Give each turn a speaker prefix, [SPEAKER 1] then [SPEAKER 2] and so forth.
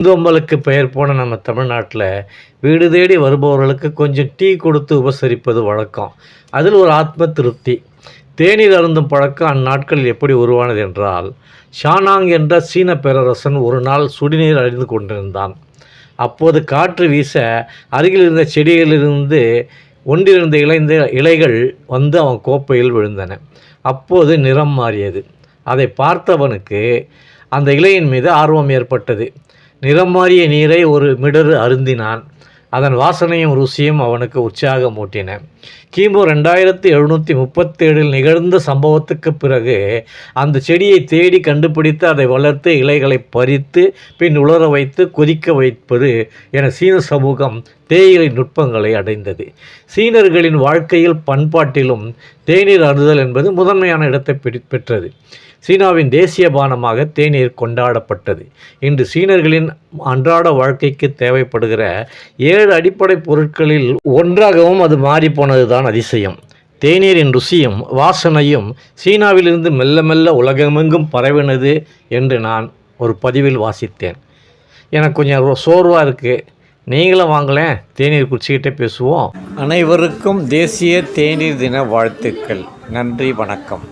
[SPEAKER 1] விருந்தோம்பலுக்கு பெயர் போன நம்ம தமிழ்நாட்டில் வீடு தேடி வருபவர்களுக்கு கொஞ்சம் டீ கொடுத்து உபசரிப்பது வழக்கம். அதில் ஒரு ஆத்ம திருப்தி. தேநீர் அருந்தும் பழக்கம் அந்நாட்களில் எப்படி உருவானது என்றால், ஷானாங் என்ற சீன பேரரசன் ஒரு நாள் சுடுநீர் அழிந்து கொண்டிருந்தான். அப்போது காற்று வீச அருகில் இருந்த செடிகளிலிருந்து ஒன்றிருந்த இலைகள் வந்து அவன் கோப்பையில் விழுந்தன. அப்போது நிறம் மாறியது. அதை பார்த்தவனுக்கு அந்த இலையின் மீது ஆர்வம் ஏற்பட்டது. நிறம் மாறிய நீரை ஒரு மிடறு அருந்தினான். அதன் வாசனையும் ருசியும் அவனுக்கு உற்சாகமூட்டின. கிமு 2737 நிகழ்ந்த சம்பவத்துக்கு பிறகு அந்த செடியை தேடி கண்டுபிடித்து அதை வளர்த்து இலைகளை பறித்து பின் உலர வைத்து கொதிக்க வைப்பது என சீன சமூகம் தேயிலை நுட்பங்களை அடைந்தது. சீனர்களின் வாழ்க்கையில் பண்பாட்டிலும் தேநீர் அருந்துதல் என்பது முதன்மையான இடத்தை பெற்றது. சீனாவின் தேசிய பானமாக தேநீர் கொண்டாடப்பட்டது. இன்று சீனர்களின் அன்றாட வாழ்க்கைக்கு தேவைப்படுகிற 7 அடிப்படை பொருட்களில் ஒன்றாகவும் அது மாறிப்போனதுதான் அதிசயம். தேநீரின் ருசியும் வாசனையும் சீனாவிலிருந்து மெல்ல மெல்ல உலகமெங்கும் பரவினது என்று நான் ஒரு பதிவில் வாசித்தேன். எனக்கு கொஞ்சம் சோர்வாக இருக்குது. நீங்களும் வாங்கலேன், தேநீர் குடிச்சிக்கிட்டே பேசுவோம். அனைவருக்கும் தேசிய தேநீர் தின வாழ்த்துக்கள். நன்றி, வணக்கம்.